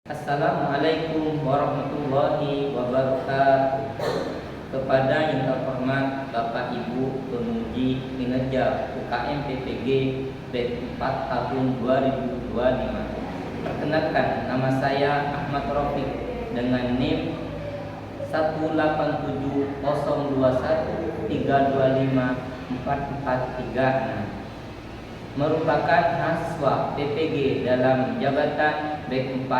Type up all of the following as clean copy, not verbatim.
Assalamualaikum warahmatullahi wabarakatuh. Kepada yang terhormat Bapak Ibu penguji kinerja UKM PPG B4 tahun 2025. Perkenalkan, nama saya Ahmad Rafiq dengan NIM 1870213254436, merupakan mahasiswa PPG dalam jabatan B4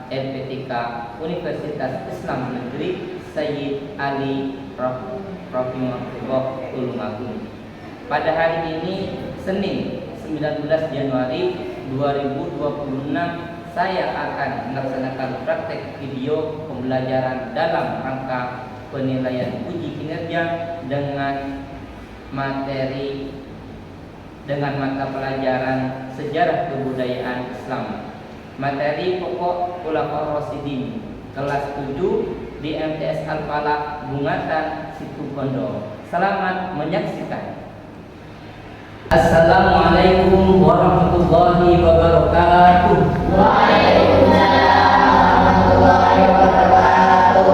LPTK Universitas Islam Negeri Sayyid Ali Rahimahullah Tulungagung. Pada hari ini Senin 19 Januari 2026, saya akan melaksanakan praktek video pembelajaran dalam rangka penilaian uji kinerja dengan mata pelajaran sejarah kebudayaan Islam. Materi pokok Khulafaur Rasyidin kelas 7 di MTS Al-Falah Bungatan Situbondo. Selamat menyaksikan. Assalamualaikum warahmatullahi wabarakatuh. Waalaikumsalam warahmatullahi wabarakatuh.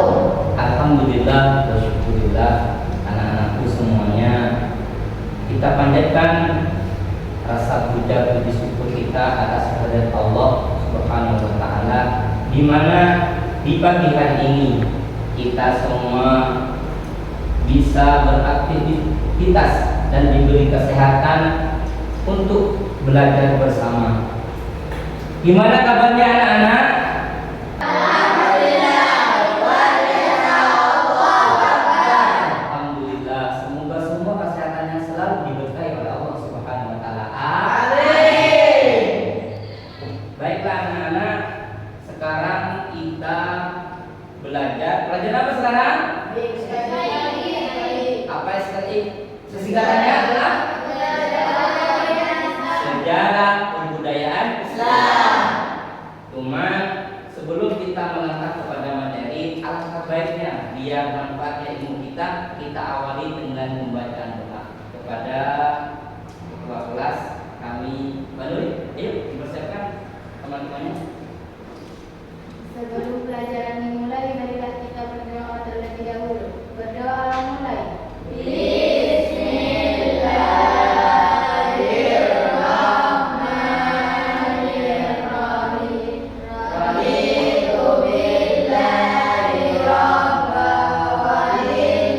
Alhamdulillah wa syukurillah, anak-anakku semuanya, kita panjatkan rasa puja puji syukur kita atas kehadirat Allah Subhanahu wa taala, di mana di pagi hari ini kita semua bisa beraktivitas dan diberi kesehatan untuk belajar bersama. Gimana kabarnya anak-anak? Alhamdulillah, semoga semua kesehatannya selalu diberkahi oleh Allah Subhanahu wa taala. Baiklah anak-anak, sekarang kita belajar apa sekarang? Apa SKI? Sesingkatannya adalah sejarah kebudayaan Islam. Cuma sebelum kita melangkah kepada materi, alangkah baiknya biar manfaatnya ilmu kita awali dengan membaca doa kepada ketua kelas kami. Baru, ayo dipersiapkan teman-temannya. Sebelum pelajaran dimulai, marilah kita berdoa terlebih dahulu. Berdoa mulai. Bismillahirrahmanirrahim. Raditu billahi rabba wa bil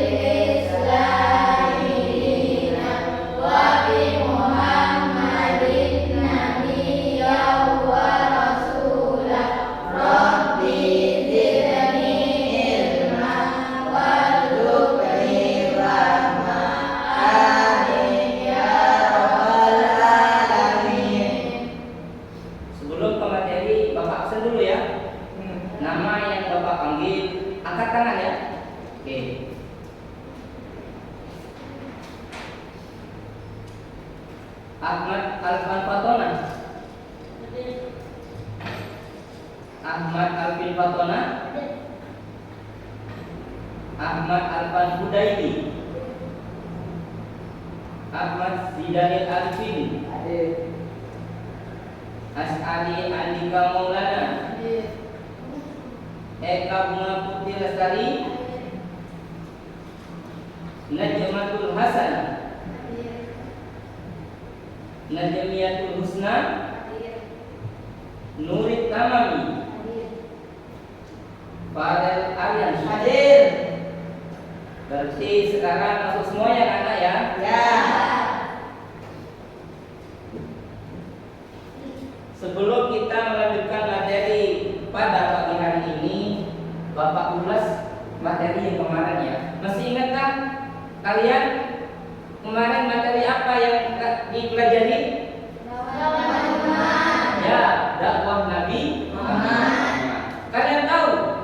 islami dinan wa bi Muhammadin nabiyyan wa rasulah. Rabbi zidni ilma warzuqni rahma. Amin ya rabbal alamin. Sebelum ke materi, Bapak absen dulu ya. Nama yang Bapak panggil, angkat tangan ya. Oke. Ahmad Alfan Fatona. Ahmad Alfin Fatona. Ahmad Alfan Hudaidi. Ahmad Zidanil Alfin. As'ali Andika Maulana. Eka Bunga Putri Lestari. Najmatul Hasan. Najmiyatul Husna. Nurit Tamami. Fadel Aryan hadir. Berarti sekarang masuk semuanya anak ya? Ya. Sebelum kita melanjutkan materi pada pagi hari ini, Bapak ulas materi yang kemarin ya. Masih ingatkah kalian kemarin materi apa yang dipelajari? Ya, dakwah Nabi Muhammad. Kalian tahu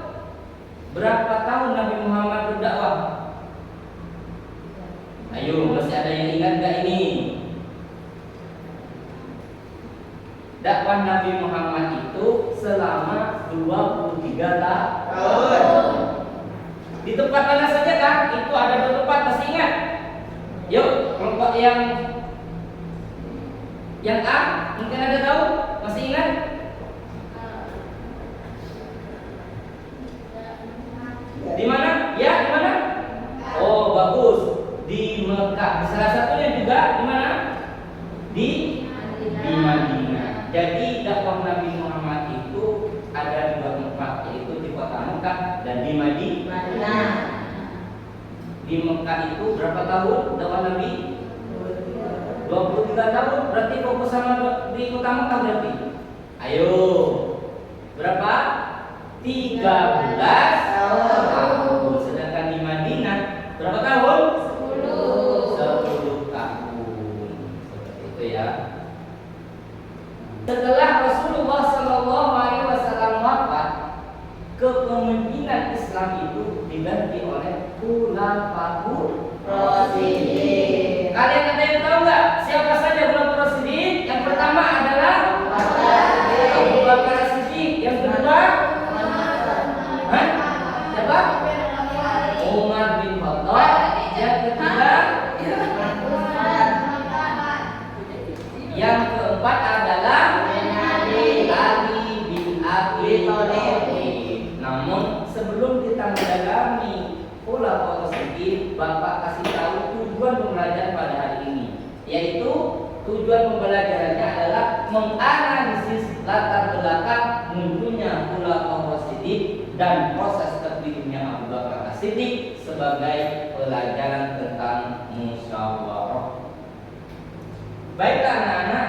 berapa tahun Nabi Muhammad berdakwah? Ayo, masih ada yang ingat gak ini? Dakwah Nabi Muhammad itu selama 23 tahun. Di tempat mana saja kan? Itu ada 2 tempat, masih ingat? Yuk, kelompok yang A, mungkin ada tahu? Masih ingat? Mekah itu berapa tahun dakwah Nabi? 23 tahun. Berarti fokus sama di kota Mekah berarti. Ayo. Berapa? 13 tahun. Sedangkan di Madinah berapa tahun? 10 tahun. Seperti itu ya. Setelah Rasulullah Shallallahu Alaihi Wasallam wafat, kepemimpinan Islam itu diganti oleh Khulafaur Rasyidin. Kalian ada yang tahu nggak siapa saja Khulafaur Rasyidin? Yang pertama adalah Abu Bakar As-Siddiq. Yang kedua, hah? Siapa? Umar bin Khattab. Yang ketiga, yang keempat adalah Ali bin Abi Thalib. Namun sebelum kita mendalami Khulafaur Rasyidin, Bapak kasih tahu tujuan pembelajaran pada hari ini, yaitu tujuan pembelajarannya adalah menganalisis latar belakang munculnya Khulafaur Rasyidin dan proses terpilihnya Abu Bakar As-Siddiq sebagai pelajaran tentang musyawarah. Baiklah anak-anak,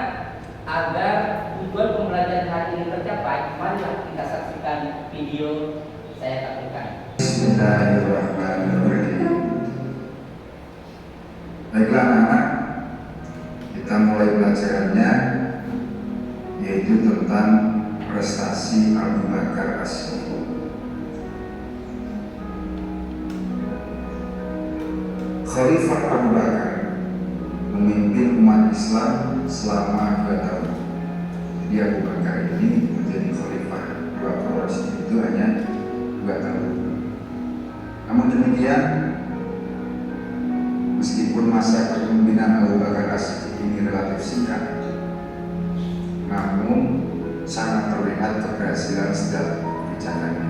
agar tujuan pembelajaran hari ini tercapai, marilah kita saksikan video saya tampilkan. Bismillahirrahmanirrahim. Baiklah anak-anak, kita mulai pelajarannya, yaitu tentang prestasi Abu Bakar As-Siddiq. Khalifah Abu Bakar memimpin umat Islam selama 2 tahun. Jadi Abu Bakar ini menjadi khalifah Khulafaur Rasyidin itu hanya 2 tahun. Namun demikian, meskipun masa kepemimpinan Abu Bakar As-Siddiq ini relatif singkat, namun sangat terlihat keberhasilan setiap kebijakannya.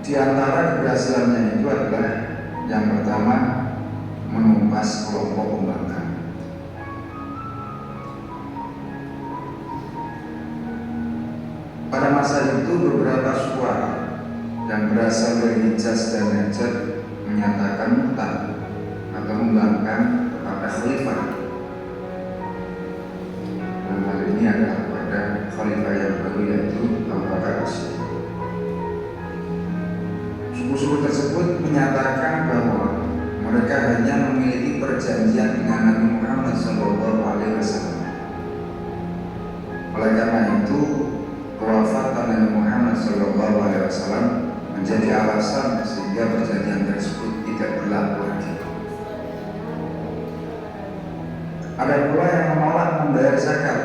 Di antara keberhasilannya itu adalah yang pertama, menumpas kelompok pembangkang. Pada masa itu beberapa suara yang berasal dari Hijaz dan Najd menyatakan murtad atau membangkang kepada khalifah. Dan hal ini adalah pada khalifah yang baru, yaitu Abu Bakar As-Siddiq. Suku-suku tersebut menyatakan bahwa mereka hanya memiliki perjanjian dengan Nabi Muhammad SAW. Oleh karena itu, kewafatan Nabi Muhammad SAW menjadi alasan sehingga perjanjian tersebut tidak berlaku lagi. Ada pula yang menolak membayar zakat.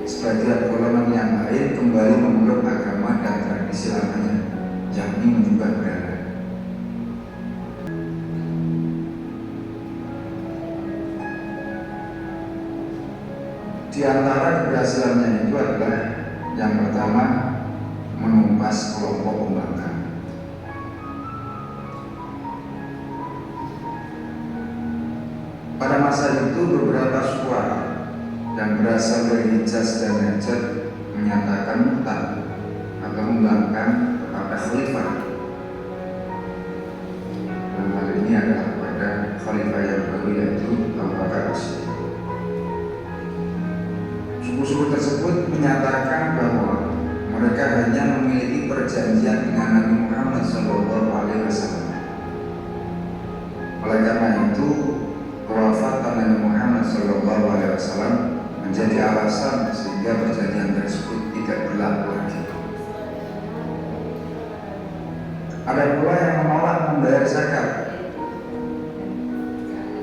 Sebagian golongan yang lain kembali memeluk agama dan tradisi lamanya, yakni menyembah berhala. Di antara keberhasilannya itu adalah yang pertama, menumpas kelompok pembangkang. Pada masa itu beberapa suara yang berasal dari Hijaz dan Najd menyatakan murtad atau membangkang kepada khalifah. Dan hal ini adalah pada khalifah yang baru, yaitu Abu Bakar As-Siddiq. Suku-suku tersebut menyatakan bahwa mereka hanya memiliki perjanjian dengan Nabi Muhammad SAW. Oleh karena itu, kewafatan Nabi Muhammad SAW menjadi alasan sehingga perjanjian tersebut tidak berlaku lagi. Ada pula yang menolak membayar zakat.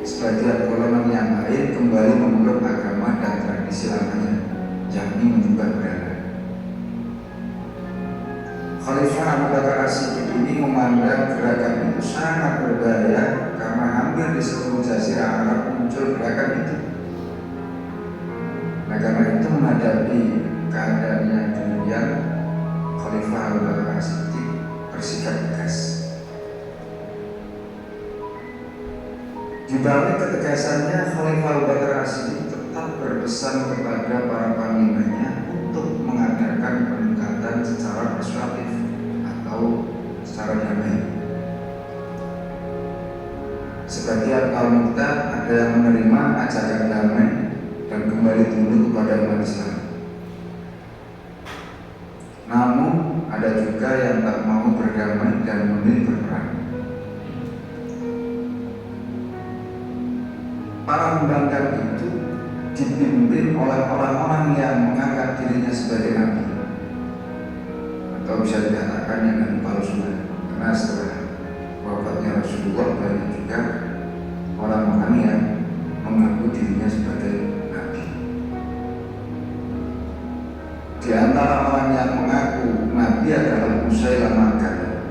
Sebagian golongan yang lain kembali memeluk agama dan tradisi lamanya, yakni menyembah berhala. Khalifah Abu Bakar As-Siddiq ini memandang gerakan itu sangat berbahaya karena hampir di seluruh jazirah Arab muncul gerakan itu. Nah, karena itu menghadapi keadaan yang demikian, Khalifah Abu Bakar As-Siddiq bersikap tegas. Di balik ketegasannya, Khalifah Abu Bakar As-Siddiq tetap berpesan kepada para panglimanya untuk mengatakan mengadakan pendekatan secara persuasif atau secara damai. Sebagian kaum kita ada yang menerima ajakan damai dan kembali tunduk kepada umat Islam. Namun ada juga yang tak mau berdamai dan memilih berperang. Para pembangkang itu dipimpin oleh orang-orang yang menganggap dirinya sebagai nabi, atau bisa dikatakan yang nabi palsu. Karena setelah wafatnya Rasulullah banyak juga orang-orang yang mengaku dirinya sebagai nabi. Di antara orang yang mengaku nabi adalah Musailamah Kadzdzab.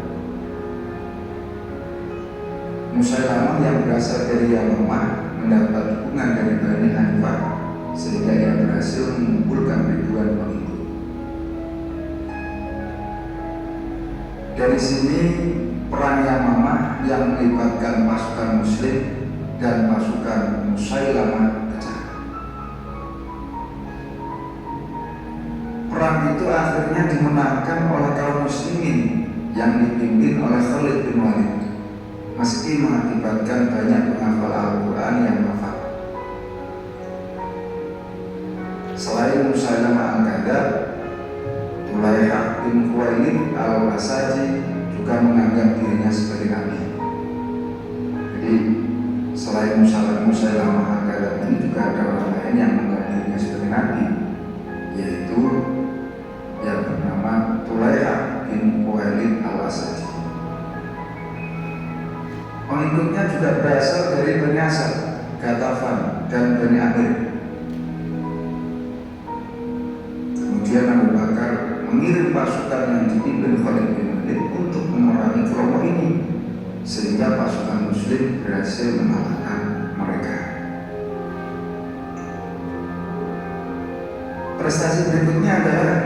Musailamah yang berasal dari Yamamah mendapat dukungan dari Bani Hanifah sehingga ia berhasil mengumpulkan ribuan pengikut. Dari sini perang Yamamah yang melibatkan pasukan Muslim dan pasukan Musailamah pecah. Perang itu akhirnya dimenangkan oleh kaum muslimin yang dipimpin oleh Khalid bin Walid, meski mengakibatkan banyak penghafal Al-Quran yang wafat. Selain Musailamah Al-Kadzdzab, Tulaihah bin Khuwailid Al-Asaji juga menganggap dirinya sebagai nabi. Jadi selain Musailamah Al-Kadzdzab ini juga ada orang lain yang menganggap dirinya sebagai nabi, yaitu yang bernama Tulaihah bin Khuwailid Al-Asaji. Pengikutnya juga berasal dari Bani Asad, Ghatafan, dan Bani Amir. Kemudian Abu Bakar mengirim pasukan yang dipimpin Khalid bin Walid untuk memerangi kelompok ini, sehingga pasukan Muslim berhasil mengalahkan mereka. Prestasi berikutnya adalah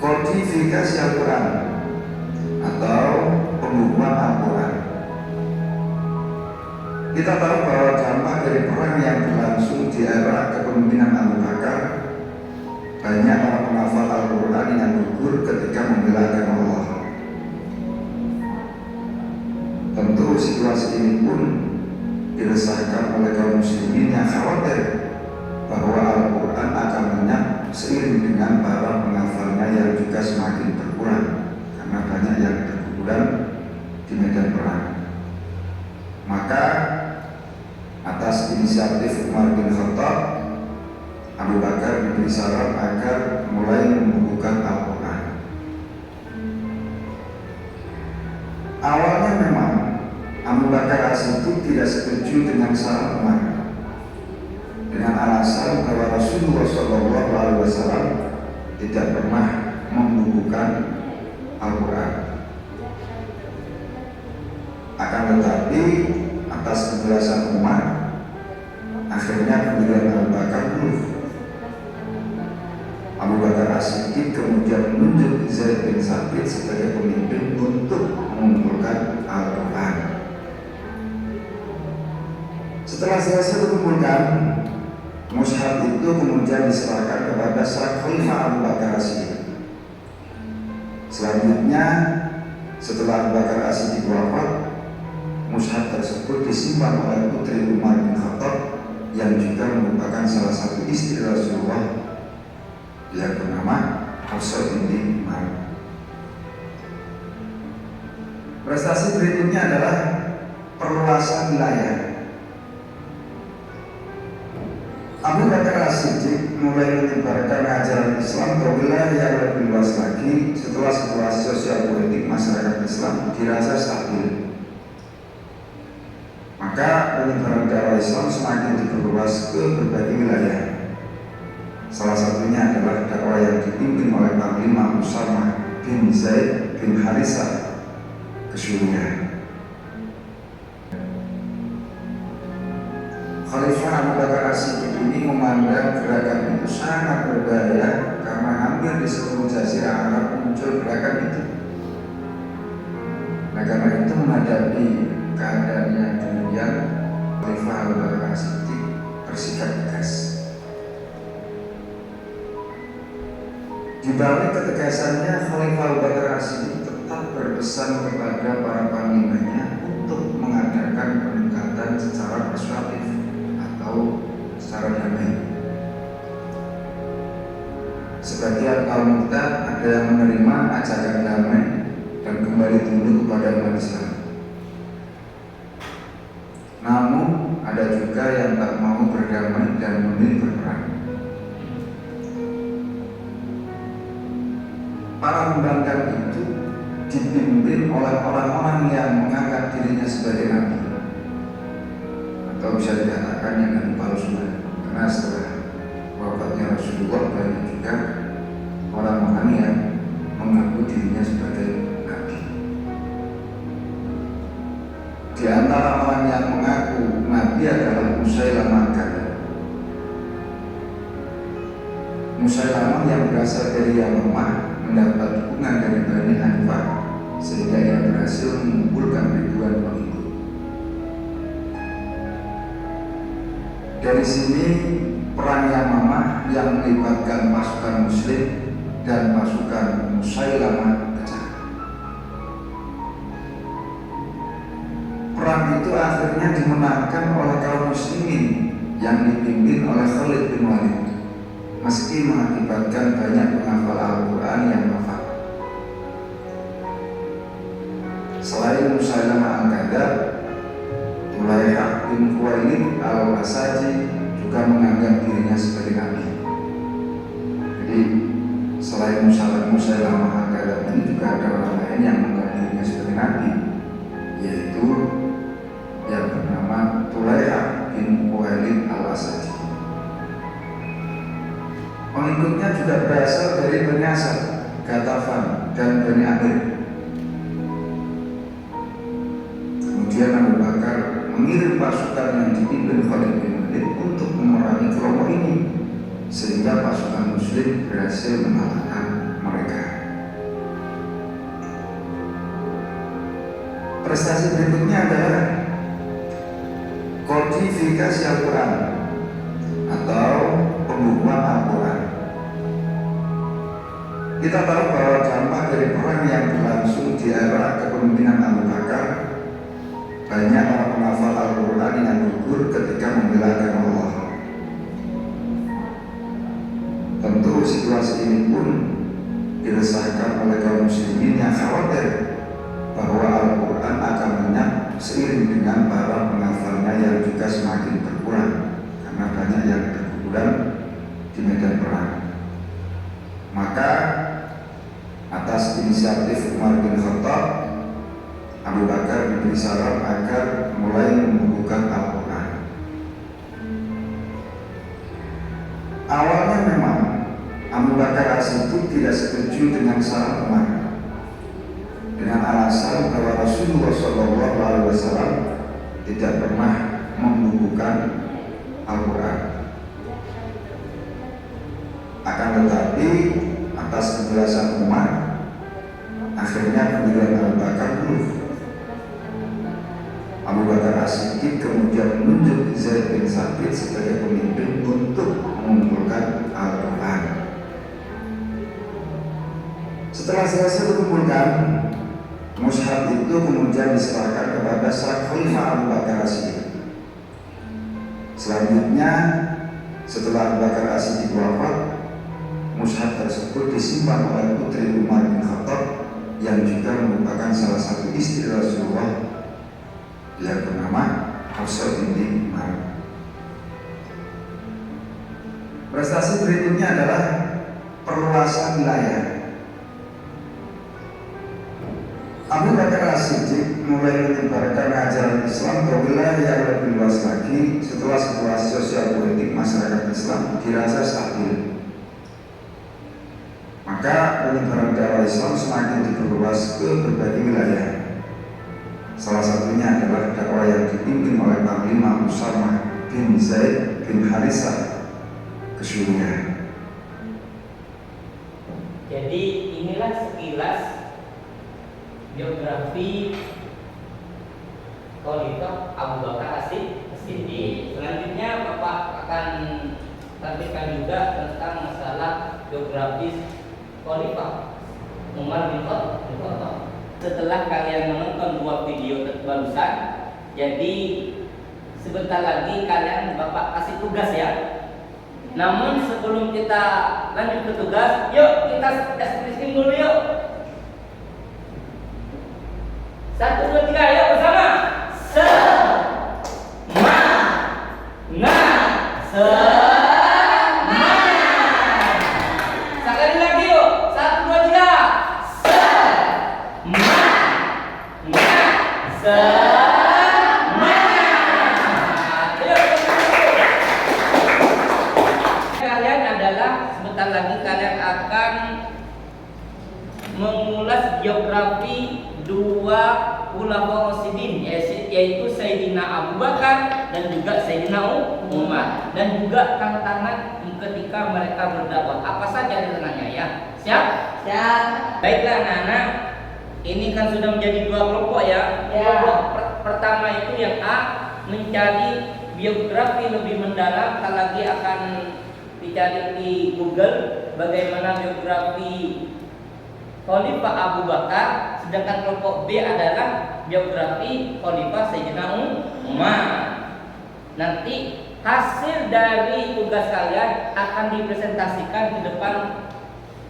kodifikasi Al-Quran atau pembukuan Al-Quran. Kita tahu bahwa dampak dari perang yang berlangsung di era kepemimpinan Abu Bakar, banyak para penghafal Al-Quran yang gugur ketika membela agama Allah. Tentu situasi ini pun diresahkan oleh kaum muslimin yang khawatir bahwa Al-Quran akan lenyap seiring dengan para penghafalnya yang juga semakin berkurang karena banyak yang berguguran di medan perang. Maka atas inisiatif Umar bin Khattab, Abu Bakar diberi saran agar mulai membukukan Al-Quran. Awalnya memang Abu Bakar As-Siddiq tidak setuju dengan saran Umar dengan alasan bahwa Rasulullah SAW tidak pernah membukukan Al-Quran. Akan tetapi atas penjelasan Umar, akhirnya pendirian Abu Bakar dulu. Abu Bakar As-Siddiq kemudian menunjuk Zaid bin Thabit sebagai pemimpin untuk mengumpulkan Al-Quran. Setelah selesai dikumpulkan, mushaf itu kemudian diserahkan kepada sang Khalifah Abu Bakar As-Siddiq. Selanjutnya, setelah Abu Bakar As-Siddiq wafat, mushaf tersebut disimpan oleh putri Umar bin Khattab yang juga merupakan salah satu istri Rasulullah yang bernama Hafsah binti Umar. Prestasi berikutnya adalah perluasan wilayah. Abu Bakar As-Siddiq mulai menyebarkan ajaran Islam ke wilayah yang lebih luas lagi setelah situasi sosial politik masyarakat Islam dirasa stabil. Maka penyebaran dakwah Islam semakin diperluas ke berbagai wilayah. Salah satunya adalah dakwah yang dipimpin oleh Panglima Usama bin Zaid bin Harithah ke Suriah. Khalifah Abu Bakar As-Siddiq ini memandang gerakan itu sangat berbahaya karena hampir di seluruh jazirah Arab muncul gerakan itu. Nah, karena itu menghadapi keadaan yang demikian, Khalifah Abu Bakar As-Siddiq bersikap tegas. Di balik ketegasannya, Khalifah Abu Bakar As-Siddiq tetap berpesan kepada para panglimanya untuk mengadakan pendekatan secara persuasif atau secara damai. Sebagian kaum kita ada yang menerima ajakan damai dan kembali tunduk kepada umat Islam. Namun ada juga yang tak mau berdamai dan memilih berperang. Para pembangkang itu dipimpin oleh orang-orang yang menganggap dirinya sebagai nabi, atau bisa dikatakan yang nabi palsu, karena setelah wafatnya Rasulullah banyak juga orang-orang yang mengaku dirinya sebagai nabi. Di antara orang yang mengaku nabi adalah Musailamah Kadzdzab. Musailamah yang berasal dari Yamamah mendapat dukungan dari Bani Hanifah sehingga ia berhasil mengumpulkan ribuan pengikut. Dari sini perang Yamamah yang melibatkan pasukan Muslim dan pasukan Musailamah pecah. Perang itu akhirnya dimenangkan oleh kaum muslimin yang dipimpin oleh Khalid bin Walid, meski mengakibatkan banyak penghafal Al-Quran yang wafat. Selain Musailamah Al-Kadzdzab, Tulaihah bin Khuwailid Al-Asaji juga menganggap dirinya sebagai nabi. Jadi selain Musailamah Al-Kadzdzab ini juga ada orang lain yang menganggap dirinya sebagai nabi, yaitu yang bernama Tulaihah bin Khuwailid Al-Asaji. Pengikutnya juga berasal dari Bani Asad, Ghatafan, dan Bani Amir. Kemudian Abu Bakar mengirim pasukan yang dipimpin Khalid bin Walid untuk memerangi kelompok ini, sehingga pasukan Muslim berhasil mengalahkan mereka. Prestasi berikutnya adalah kodifikasi Al-Quran atau pembukuan Al-Quran. Kita tahu bahwa dampak dari perang yang berlangsung di era kepemimpinan Abu Bakar, banyak para penghafal Al-Quran yang gugur ketika membela agama Allah. Tentu situasi ini pun diresahkan oleh kaum muslimin yang khawatir bahwa Al-Quran akan lenyap seiring dengan para penghafalnya yang juga semakin berkurang karena banyak yang berguguran di medan perang. Maka atas inisiatif Umar bin Khattab, Abu Bakar diberi saran agar mulai membukukan Al-Quran. Awalnya memang Abu Bakar As-Siddiq tidak setuju dengan saran Umar dengan alasan bahwa Rasulullah SAW tidak pernah membukukan Al-Quran. Akan tetapi atas penjelasan Umar, akhirnya pendirian Abu Bakar dulu. Abu Bakar As-Siddiq kemudian menunjuk Zaid bin Thabit sebagai pemimpin untuk mengumpulkan Al-Quran. Setelah selesai dikumpulkan, mushaf itu kemudian diserahkan kepada sang Khalifah Abu Bakar As-Siddiq. Selanjutnya, setelah Abu Bakar As-Siddiq wafat, mushaf tersebut disimpan oleh putri Umar bin Khattab yang juga merupakan salah satu istri Rasulullah yang bernama Hafsah binti Umar. Prestasi berikutnya adalah perluasan wilayah. Abu Bakar As-Siddiq mulai menyebarkan ajaran Islam ke wilayah yang lebih luas lagi setelah situasi sosial politik masyarakat Islam dirasa stabil. Maka penyebaran dakwah Islam semakin diperluas ke berbagai wilayah. Salah satunya adalah dakwah yang dipimpin oleh Panglima Usamah bin Zaid bin Harithah ke Suriah. Jadi inilah sekilas biografi Khalifah Abu Bakar As-Siddiq. Selanjutnya Bapak akan tampilkan juga tentang masalah biografis Khalifah Umar bin Khattab. Setelah kalian menonton dua video barusan, jadi sebentar lagi kalian Bapak kasih tugas ya. Namun sebelum kita lanjut ke tugas, yuk kita tes listening dulu yuk. 1, 2, 3, yuk bersama. Sekali lagi yuk. 1, 2, 3. Kalian adalah sebentar lagi kalian akan mengulas biografi dua ulama Rasyidin, yaitu Sayyidina Abu Bakar dan juga Sayyidina Umar, dan juga tantangan ketika mereka berdakwah. Apa saja tantangannya ya? Siap? Siap. Baiklah anak-anak, ini kan sudah menjadi dua kelompok ya. Ya. Kelompok pertama itu yang A, mencari biografi lebih mendalam. Kita lagi akan dicari di Google bagaimana biografi Khalifah Abu Bakar. Sedangkan kelompok B adalah biografi Khalifah Sayyidina Umar. Nanti hasil dari tugas kalian akan dipresentasikan di depan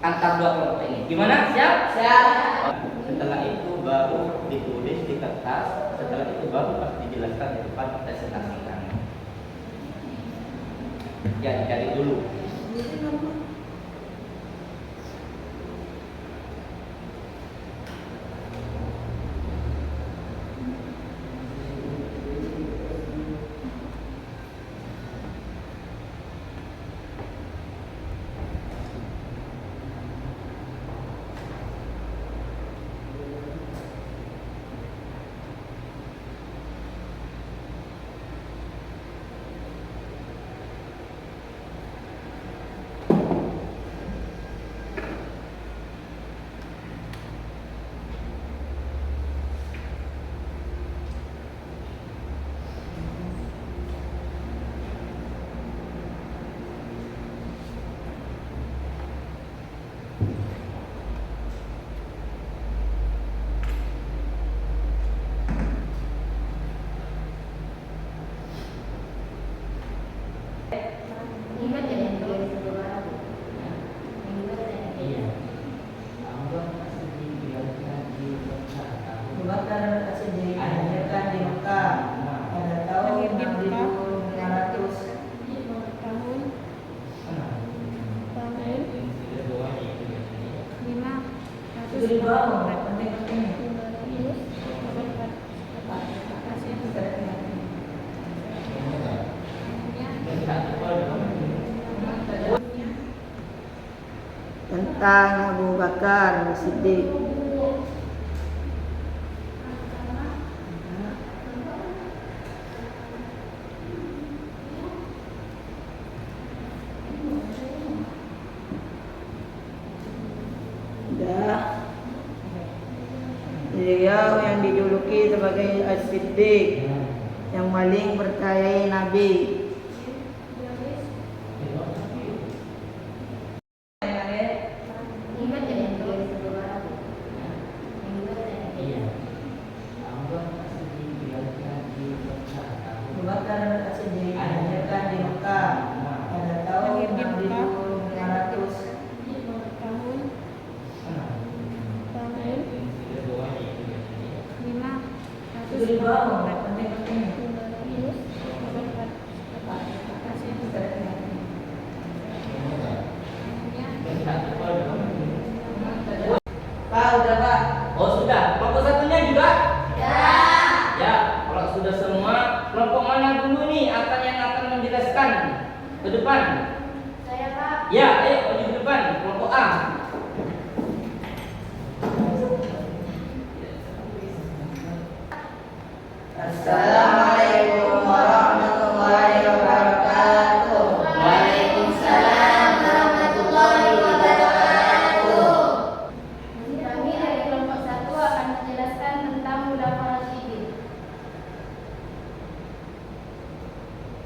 antar dua kelompok ini. Gimana? Siap? Siap. Setelah itu baru ditulis di kertas. Setelah itu baru dijelaskan di depan presentasikan. Ya, dicari dulu. Ingat ya yang tulis dua. Iya. Abu Bakar As-Siddiq dilahirkan di Mekah pada tahun 6500. Itu di bawah, penting-penting. Tentang Abu Bakar As-Siddiq. Beliau yang dijuluki sebagai As-Siddiq, yang paling percayai Nabi. Ingat ya yang tulis dua. Abu Bakar As-Siddiq dilahirkan di Mekah pada tahun 6500. Itu di bawah, penting-penting. Pak, udah Pak. Oh sudah, kelompok satunya juga? Ya. Ya, kalau sudah semua, kelompok mana dulu nih yang akan menjelaskan ke depan? Saya Pak. Ya, ayo maju ke depan, kelompok A. Assalamualaikum warahmatullahi wabarakatuh. Waalaikumsalam warahmatullahi wabarakatuh. Kami dari kelompok 1 akan menjelaskan tentang Khulafaur Rasyidin.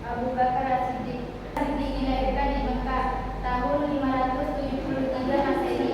Abu Bakar As-Siddiq dilahirkan di Mekah tahun 573 Masehi.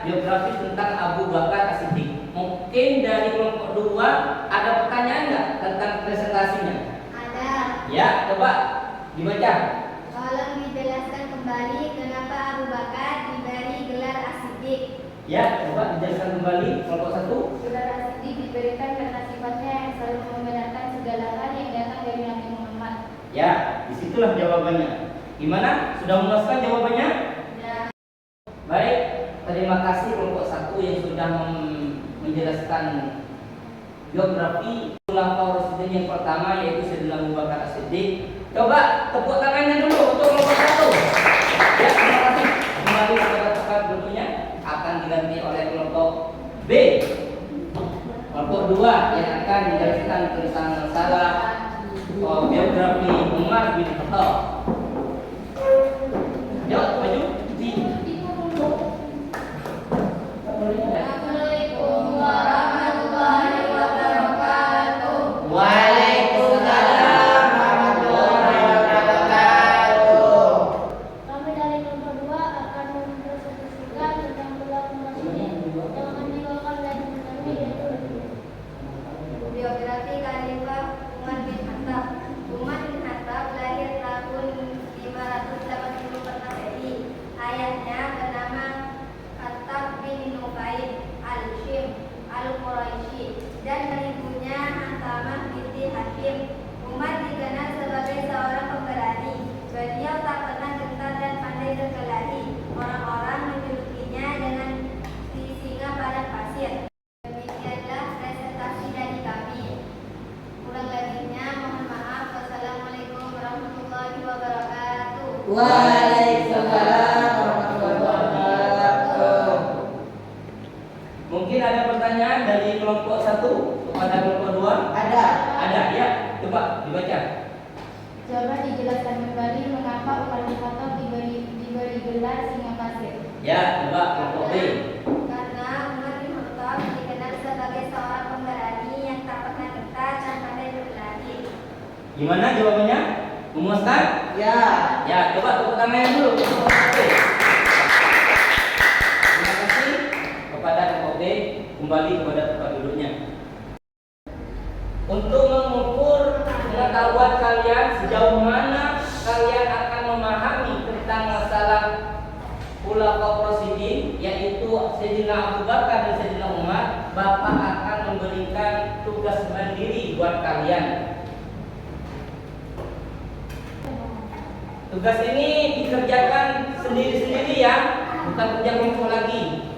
biografi tentang Abu Bakar As-Siddiq. Mungkin dari kelompok 2 ada pertanyaan nggak tentang presentasinya? Ada. Ya, coba dibaca. Tolong dijelaskan kembali kenapa Abu Bakar diberi gelar As-Siddiq. Ya, coba dijelaskan kembali kelompok 1. Gelar As-Siddiq diberikan karena sifatnya yang selalu membenarkan segala hal yang datang dari Nabi Muhammad. Ya, disitulah jawabannya. Gimana? Sudah memuaskan jawabannya? Ya. Baik, terima kasih kelompok 1 yang sudah menjelaskan biografi Khulafaur Rasyidin yang pertama, yaitu Sayyidina Abu Bakar As-Siddiq. Coba tepuk tangannya dulu untuk kelompok 1. Ya, terima kasih. Kembali kepada tempat duduknya, akan diganti oleh kelompok B. Kelompok 2 yang akan menjelaskan tentang masalah biografi Umar bin Khattab. Yuk, maju. Assalamualaikum warahmatullahi wabarakatuh. Waalaikumsalam warahmatullahi wabarakatuh. Kami dari kelompok 2 akan mempresentasikan tentang Khulafaur Rasyidin yang akan dibawakan dari kami, yaitu biografi Khalifah Umar bin Khattab. Umar bin Khattab lahir tahun 580 Masehi. Ayahnya bernama Khattab bin Nufail al-Shim al-Quraisy dan ibunya Hantamah binti Hashim. Umar dikenal sebagai seorang pemberani. Beliau tak pernah gentar dan pandai berkelahi. Orang-orang menjulukinya dengan si singa padang pasir. Demikianlah presentasi dari kami. Kurang lebihnya mohon maaf. Wassalamualaikum warahmatullahi wabarakatuh. Waalaikumsalam warahmatullahi wabarakatuh. Mungkin ada pertanyaan dari kelompok 1 kepada kelompok 2? Ada. Ada, ya. Coba dibaca. Coba dijelaskan kembali mengapa Umar bin Khattab diberi gelar singa pasir. Ya, coba kelompok B. Karena Umar bin Khattab dikenal sebagai seorang pemberani yang tak pernah gentar dan pandai berkelahi. Gimana jawabannya? Memuaskan? Ya. Ya, coba tepuk tangannya dulu. Oke. Terima kasih kepada kelompok B. Kembali kepada tempat duduknya. Untuk mengukur pengetahuan kalian sejauh mana kalian akan memahami tentang masalah Khulafaur Rasyidin, yaitu Sayyidina Abu Bakar dan Sayyidina Umar, Bapak akan memberikan tugas mandiri buat kalian. Tugas ini dikerjakan sendiri-sendiri ya, bukan kerja kelompok lagi.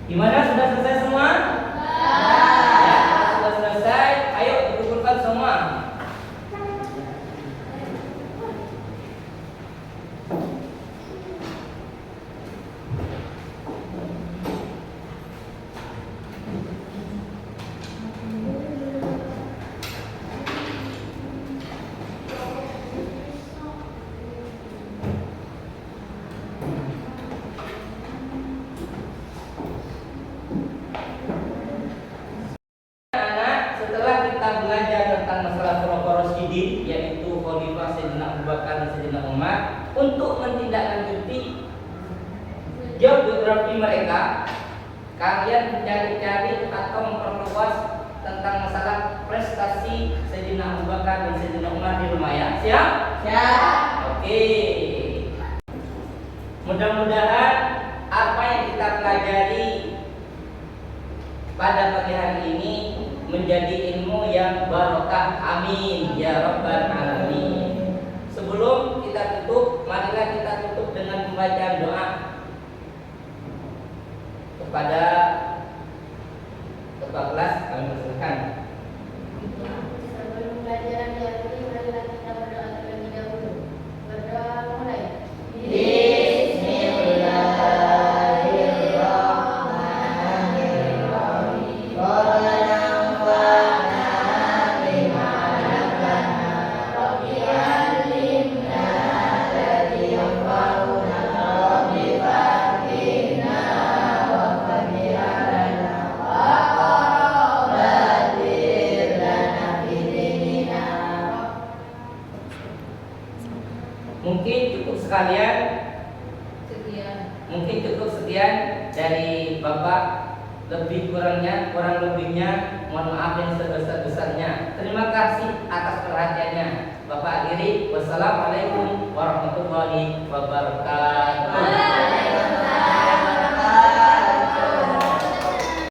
Gimana, sudah selesai semua? Ya, sudah selesai. Ayo dikumpulkan semua. Yaitu Khalifah Sayyidina Abu Bakar dan Sayyidina Umar, untuk menindaklanjuti job biografi mereka, kalian mencari-cari atau memperluas tentang masalah prestasi Sayyidina Abu Bakar dan Sayyidina Umar di rumah ya. Siap? Siap. Oke. Mudah-mudahan apa yang kita pelajari pada pagi hari ini menjadi ilmu yang barokah. Amin ya rabbal alamin. Sebelum kita tutup, marilah kita tutup dengan pembacaan doa kepada ketua kelas. Kami persilakan. Sebelum pelajaran diakhiri, marilah kita berdoa Mungkin cukup sekalian, Sekian. mungkin cukup sekian dari Bapak. Lebih kurang lebihnya mohon maaf yang sebesar-besarnya. Terima kasih atas perhatiannya. Bapak akhiri. Wassalamualaikum warahmatullahi wabarakatuh.